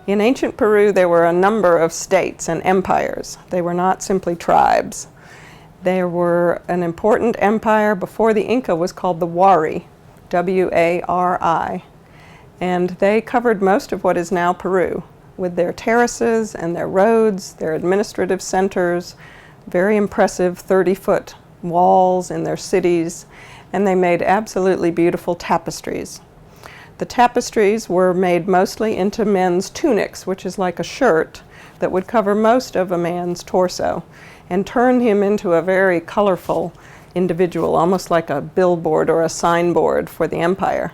In ancient Peru, there were a number of states and empires. They were not simply tribes. There were an important empire before the Inca was called the Wari, W-A-R-I, and they covered most of what is now Peru, with their terraces and their roads, their administrative centers, very impressive 30-foot walls in their cities, and they made absolutely beautiful tapestries. The tapestries were made mostly into men's tunics, which is like a shirt that would cover most of a man's torso and turn him into a very colorful individual, almost like a billboard or a signboard for the empire.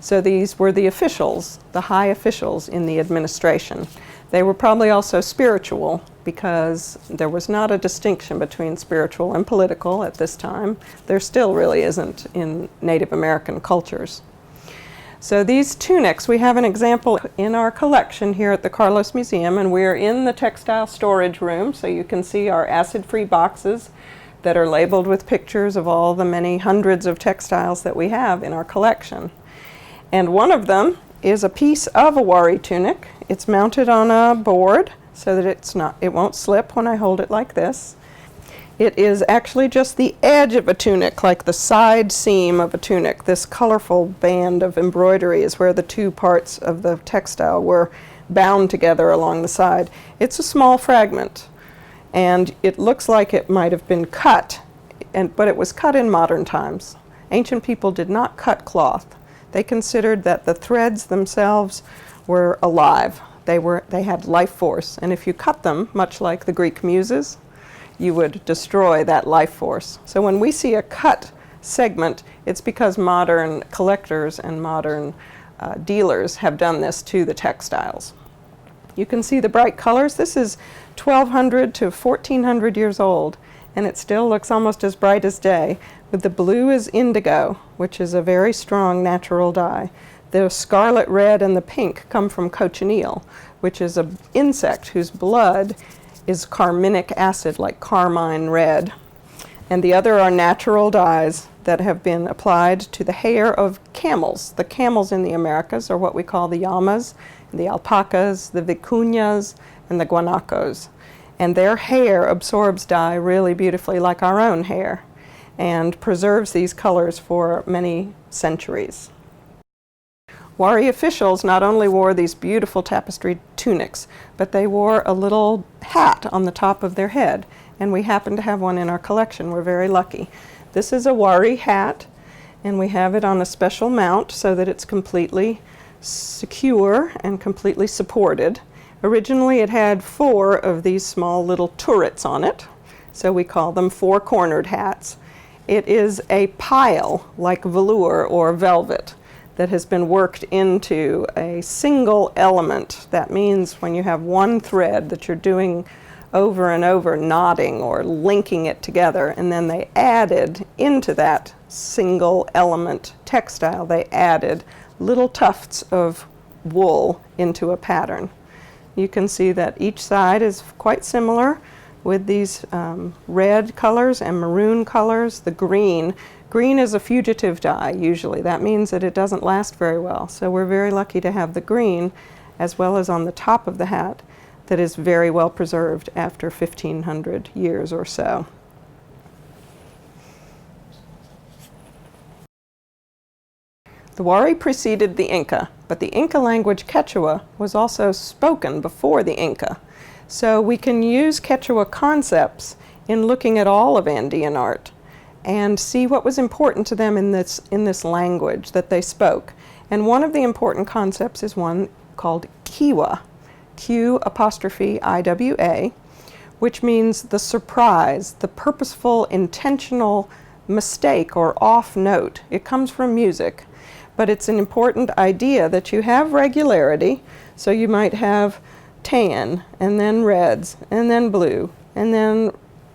So these were the officials, the high officials in the administration. They were probably also spiritual because there was not a distinction between spiritual and political at this time. There still really isn't in Native American cultures. So these tunics, we have an example in our collection here at the Carlos Museum, and we're in the textile storage room, so you can see our acid-free boxes that are labeled with pictures of all the many hundreds of textiles that we have in our collection. And one of them is a piece of a Wari tunic. It's mounted on a board so that it won't slip when I hold it like this. It is actually just the edge of a tunic, like the side seam of a tunic. This colorful band of embroidery is where the two parts of the textile were bound together along the side. It's a small fragment, and it looks like it might have been cut, but it was cut in modern times. Ancient people did not cut cloth. They considered that the threads themselves were alive. They had life force, and if you cut them, much like the Greek muses, you would destroy that life force. So when we see a cut segment, it's because modern collectors and modern dealers have done this to the textiles. You can see the bright colors. This is 1200 to 1400 years old, and it still looks almost as bright as day. But the blue is indigo, which is a very strong natural dye. The scarlet red and the pink come from cochineal, which is an insect whose blood is carminic acid, like carmine red. And the other are natural dyes that have been applied to the hair of camels. The camels in the Americas are what we call the llamas, the alpacas, the vicuñas, and the guanacos. And their hair absorbs dye really beautifully, like our own hair, and preserves these colors for many centuries. Wari officials not only wore these beautiful tapestried tunics, but they wore a little hat on the top of their head, and we happen to have one in our collection. We're very lucky. This is a Wari hat, and we have it on a special mount so that it's completely secure and completely supported. Originally it had 4 of these small little turrets on it, so we call them 4-cornered hats. It is a pile like velour or velvet that has been worked into a single element. That means when you have one thread that you're doing over and over, knotting or linking it together, and then they added into that single element textile, they added little tufts of wool into a pattern. You can see that each side is quite similar with these red colors and maroon colors. The green is a fugitive dye usually. That means that it doesn't last very well. So we're very lucky to have the green, as well as on the top of the hat, that is very well preserved after 1500 years or so. The Wari preceded the Inca, but the Inca language Quechua was also spoken before the Inca. So we can use Quechua concepts in looking at all of Andean art and see what was important to them in this language that they spoke. And one of the important concepts is one called Quiwa, Q''I''W''A, which means the surprise, the purposeful, intentional mistake or off note. It comes from music, but it's an important idea that you have regularity. So you might have tan, and then reds, and then blue, and then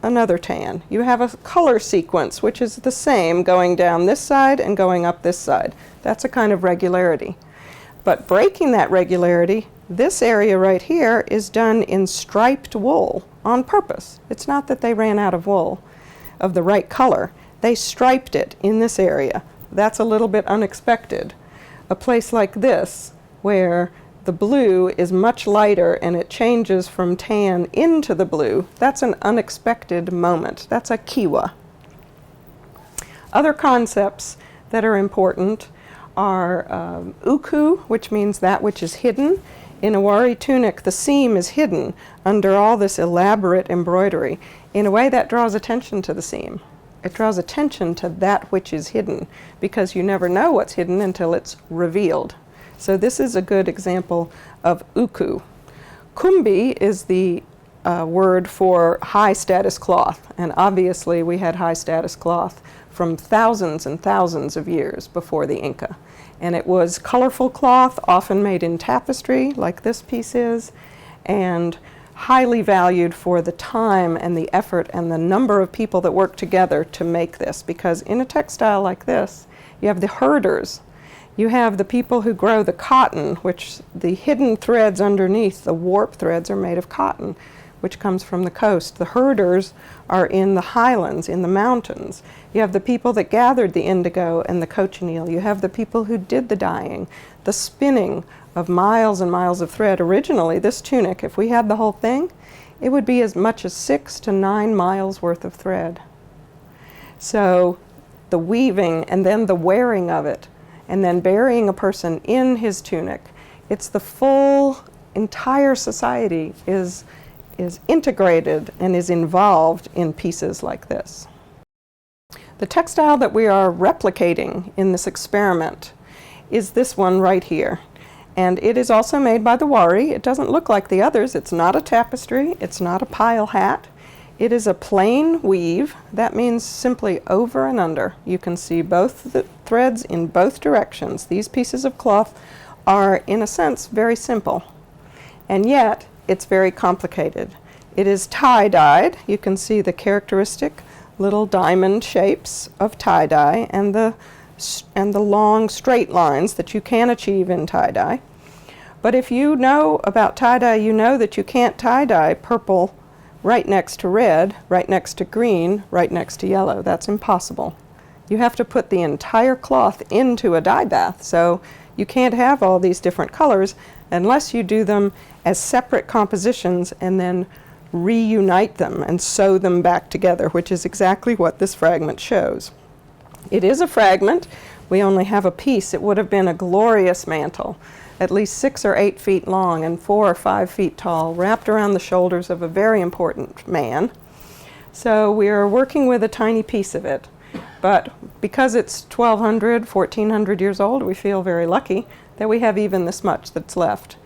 another tan. You have a color sequence which is the same going down this side and going up this side. That's a kind of regularity. But breaking that regularity, this area right here is done in striped wool on purpose. It's not that they ran out of wool of the right color. They striped it in this area. That's a little bit unexpected. A place like this, where the blue is much lighter and it changes from tan into the blue. That's an unexpected moment. That's a kiwa. Other concepts that are important are uku, which means that which is hidden. In a Wari tunic, the seam is hidden under all this elaborate embroidery. In a way, that draws attention to the seam. It draws attention to that which is hidden, because you never know what's hidden until it's revealed. So this is a good example of uku. Kumbi is the word for high status cloth, and obviously we had high status cloth from thousands and thousands of years before the Inca. And it was colorful cloth, often made in tapestry, like this piece is, and highly valued for the time and the effort and the number of people that work together to make this. Because in a textile like this, you have the herders, you have the people who grow the cotton, which the hidden threads underneath, the warp threads, are made of cotton, which comes from the coast. The herders are in the highlands, in the mountains. You have the people that gathered the indigo and the cochineal. You have the people who did the dyeing, the spinning of miles and miles of thread. Originally, this tunic, if we had the whole thing, it would be as much as 6 to 9 miles worth of thread. So the weaving and then the wearing of it, and then burying a person in his tunic, it's the full, entire society is integrated and is involved in pieces like this. The textile that we are replicating in this experiment is this one right here. And it is also made by the Wari. It doesn't look like the others. It's not a tapestry. It's not a pile hat. It is a plain weave. That means simply over and under. You can see both the threads in both directions. These pieces of cloth are, in a sense, very simple. And yet, it's very complicated. It is tie-dyed. You can see the characteristic little diamond shapes of tie-dye and the long straight lines that you can achieve in tie-dye. But if you know about tie-dye, you know that you can't tie-dye purple right next to red, right next to green, right next to yellow. That's impossible. You have to put the entire cloth into a dye bath. So you can't have all these different colors unless you do them as separate compositions and then reunite them and sew them back together, which is exactly what this fragment shows. It is a fragment. We only have a piece. It would have been a glorious mantle, at least 6 or 8 feet long and 4 or 5 feet tall, wrapped around the shoulders of a very important man. So we are working with a tiny piece of it. But because it's 1,200, 1,400 years old, we feel very lucky that we have even this much that's left.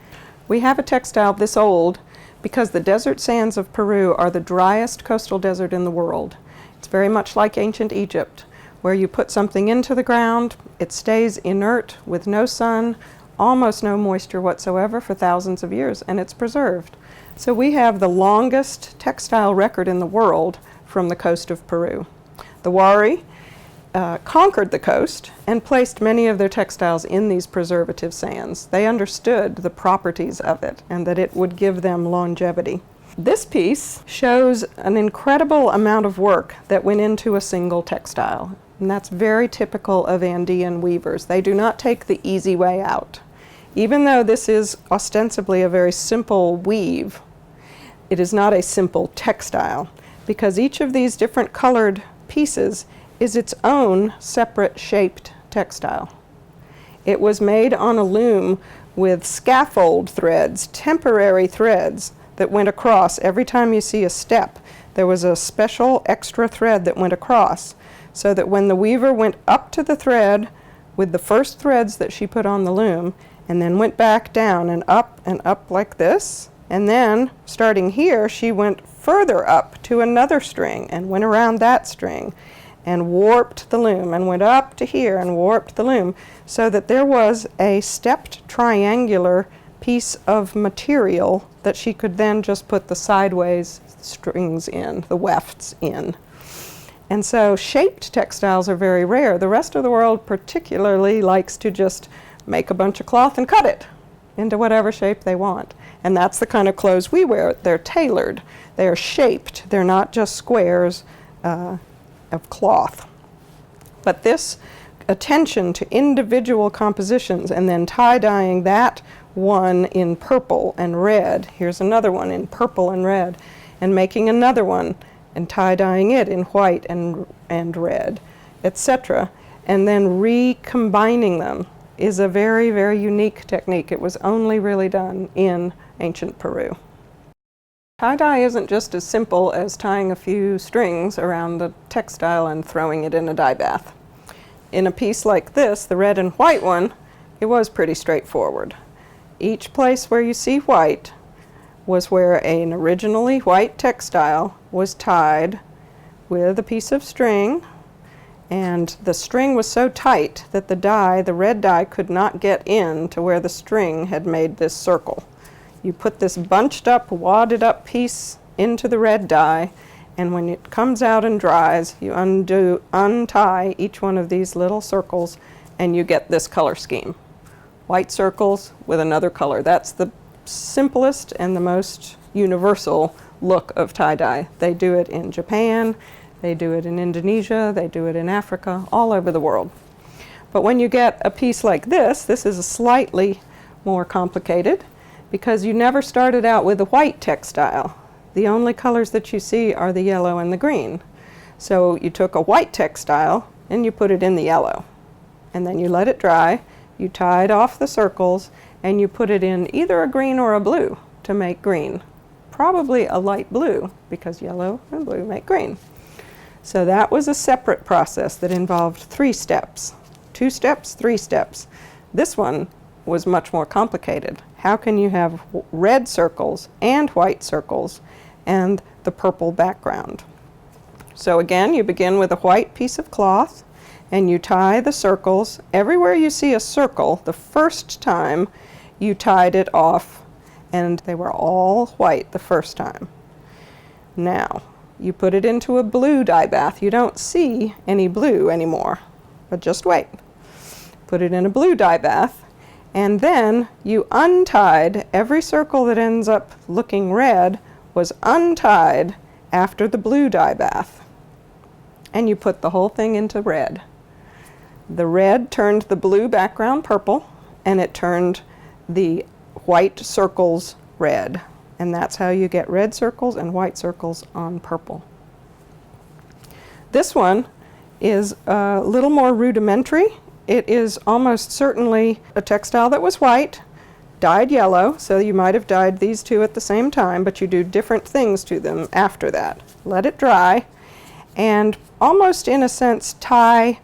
We have a textile this old because the desert sands of Peru are the driest coastal desert in the world. It's very much like ancient Egypt, where you put something into the ground, it stays inert with no sun, almost no moisture whatsoever for thousands of years, and it's preserved. So we have the longest textile record in the world from the coast of Peru. The Wari conquered the coast and placed many of their textiles in these preservative sands. They understood the properties of it and that it would give them longevity. This piece shows an incredible amount of work that went into a single textile, and that's very typical of Andean weavers. They do not take the easy way out. Even though this is ostensibly a very simple weave, it is not a simple textile, because each of these different colored pieces is its own separate shaped textile. It was made on a loom with scaffold threads, temporary threads that went across. Every time you see a step, there was a special extra thread that went across, so that when the weaver went up to the thread with the first threads that she put on the loom, and then went back down and up like this, and then starting here, she went further up to another string and went around that string and warped the loom and went up to here and warped the loom, so that there was a stepped triangular piece of material that she could then just put the sideways strings in, the wefts in. And so shaped textiles are very rare. The rest of the world particularly likes to just make a bunch of cloth and cut it into whatever shape they want. And that's the kind of clothes we wear. They're tailored, they're shaped, they're not just squares of cloth. But this attention to individual compositions and then tie-dyeing that one in purple and red. Here's another one in purple and red, and making another one and tie-dyeing it in white and red, etc. And then recombining them is a very, very unique technique. It was only really done in ancient Peru. Tie-dye isn't just as simple as tying a few strings around the textile and throwing it in a dye bath. In a piece like this, the red and white one, it was pretty straightforward. Each place where you see white was where an originally white textile was tied with a piece of string, and the string was so tight that the dye, the red dye, could not get in to where the string had made this circle. You put this bunched up, wadded up piece into the red dye, and when it comes out and dries, you untie each one of these little circles, and you get this color scheme. White circles with another color. That's the simplest and the most universal look of tie-dye. They do it in Japan, they do it in Indonesia, they do it in Africa, all over the world. But when you get a piece like this is a slightly more complicated, because you never started out with a white textile. The only colors that you see are the yellow and the green. So you took a white textile and you put it in the yellow, and then you let it dry, you tied off the circles, and you put it in either a green or a blue to make green. Probably a light blue, because yellow and blue make green. So that was a separate process that involved 3 steps. 2 steps, 3 steps. This one was much more complicated. How can you have red circles and white circles and the purple background? So again, you begin with a white piece of cloth and you tie the circles. Everywhere you see a circle, the first time you tied it off, and they were all white the first time. Now, you put it into a blue dye bath. You don't see any blue anymore, but just wait. Put it in a blue dye bath, and then you untied every circle that ends up looking red was untied after the blue dye bath. And you put the whole thing into red. The red turned the blue background purple, and it turned the white circles red. And that's how you get red circles and white circles on purple. This one is a little more rudimentary. It is almost certainly a textile that was white, dyed yellow, so you might have dyed these two at the same time, but you do different things to them after that. Let it dry, and almost in a sense tie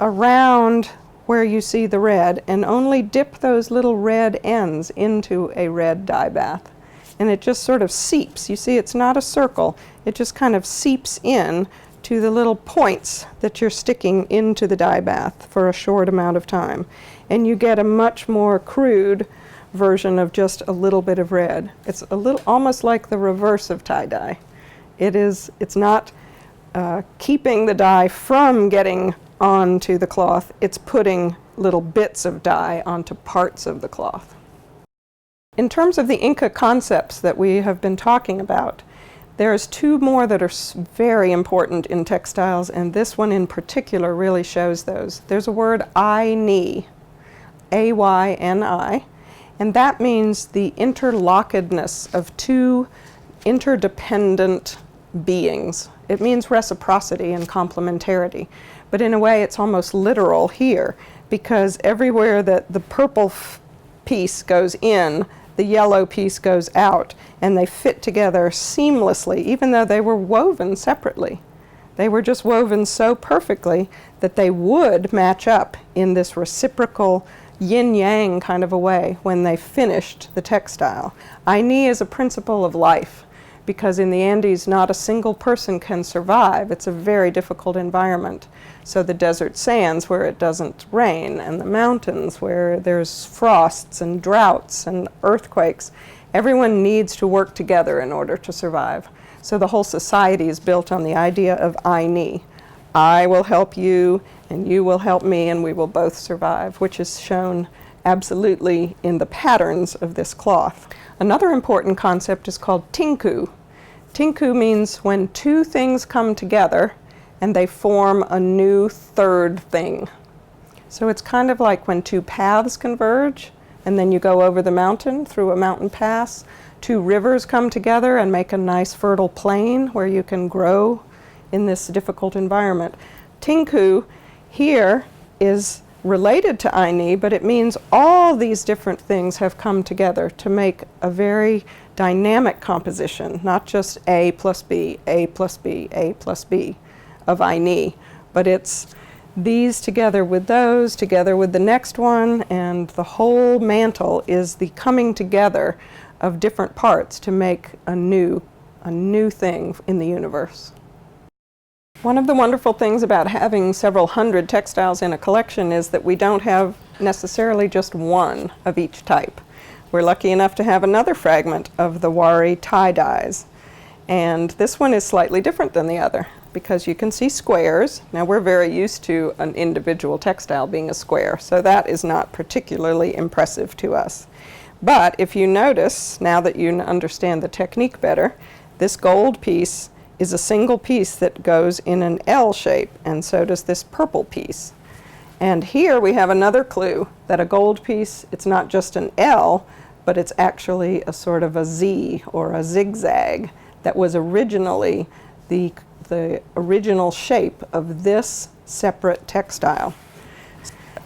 around where you see the red, and only dip those little red ends into a red dye bath. And it just sort of seeps. You see, it's not a circle. It just kind of seeps in to the little points that you're sticking into the dye bath for a short amount of time. And you get a much more crude version of just a little bit of red. It's a little almost like the reverse of tie-dye. It's not keeping the dye from getting onto the cloth. It's putting little bits of dye onto parts of the cloth. In terms of the Inca concepts that we have been talking about, there's 2 more that are very important in textiles, and this one in particular really shows those. There's a word ayni, A-Y-N-I, and that means the interlockedness of 2 interdependent beings. It means reciprocity and complementarity, but in a way it's almost literal here, because everywhere that the purple piece goes in, the yellow piece goes out, and they fit together seamlessly, even though they were woven separately. They were just woven so perfectly that they would match up in this reciprocal yin-yang kind of a way when they finished the textile. Ayni is a principle of life, because in the Andes not a single person can survive. It's a very difficult environment. So the desert sands where it doesn't rain, and the mountains where there's frosts and droughts and earthquakes, everyone needs to work together in order to survive. So the whole society is built on the idea of ayni. I will help you, and you will help me, and we will both survive, which is shown absolutely in the patterns of this cloth. Another important concept is called tinku. Tinku means when 2 things come together and they form a new third thing. So it's kind of like when 2 paths converge, and then you go over the mountain through a mountain pass. Two rivers come together and make a nice fertile plain where you can grow in this difficult environment. Tinku here is related to Aini, but it means all these different things have come together to make a very dynamic composition, not just A plus B, A plus B, A plus B of Aini, but it's these together with those, together with the next one, and the whole mantle is the coming together of different parts to make a new thing in the universe. One of the wonderful things about having several hundred textiles in a collection is that we don't have necessarily just one of each type. We're lucky enough to have another fragment of the Wari tie-dyes. And this one is slightly different than the other because you can see squares. Now we're very used to an individual textile being a square, so that is not particularly impressive to us. But if you notice, now that you understand the technique better, this gold piece is a single piece that goes in an L shape, and so does this purple piece. And here we have another clue that a gold piece, it's not just an L, but it's actually a sort of a Z or a zigzag that was originally the original shape of this separate textile.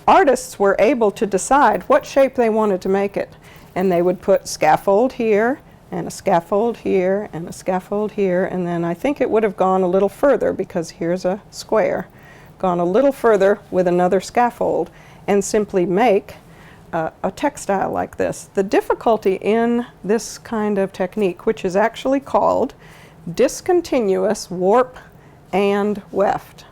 Artists were able to decide what shape they wanted to make it, and they would put scaffold here, and a scaffold here, and a scaffold here, and then I think it would have gone a little further because here's a square, gone a little further with another scaffold, and simply make a textile like this. The difficulty in this kind of technique, which is actually called discontinuous warp and weft.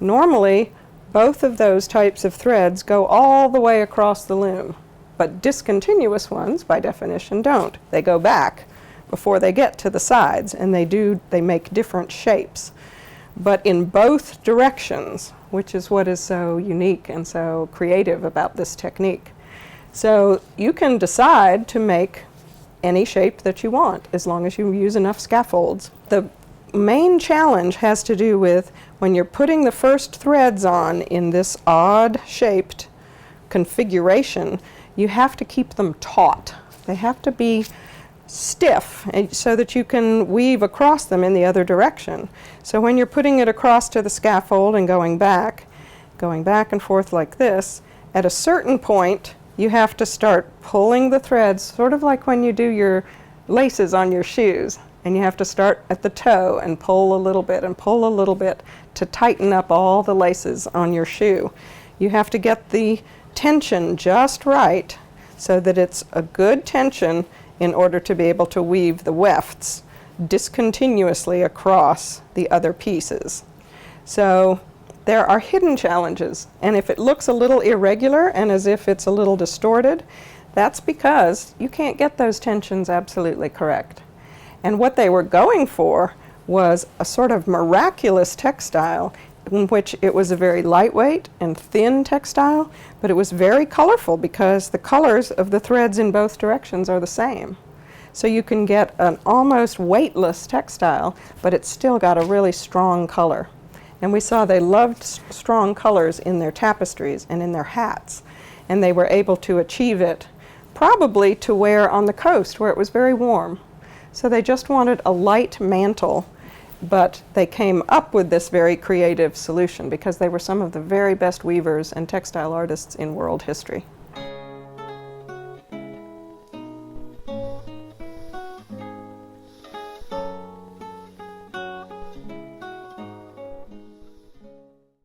Normally, both of those types of threads go all the way across the loom. But discontinuous ones, by definition, don't. They go back before they get to the sides, and they make different shapes. But in both directions, which is what is so unique and so creative about this technique. So you can decide to make any shape that you want, as long as you use enough scaffolds. The main challenge has to do with when you're putting the first threads on in this odd-shaped configuration, you have to keep them taut. They have to be stiff so that you can weave across them in the other direction. So when you're putting it across to the scaffold and going back and forth like this, at a certain point you have to start pulling the threads, sort of like when you do your laces on your shoes, and you have to start at the toe and pull a little bit and pull a little bit to tighten up all the laces on your shoe. You have to get the tension just right so that it's a good tension in order to be able to weave the wefts discontinuously across the other pieces. So there are hidden challenges, and if it looks a little irregular and as if it's a little distorted, that's because you can't get those tensions absolutely correct. And what they were going for was a sort of miraculous textile in which it was a very lightweight and thin textile, but it was very colorful because the colors of the threads in both directions are the same. So you can get an almost weightless textile, but it's still got a really strong color. And we saw they loved strong colors in their tapestries and in their hats, and they were able to achieve it probably to wear on the coast where it was very warm. So they just wanted a light mantle, but they came up with this very creative solution because they were some of the very best weavers and textile artists in world history.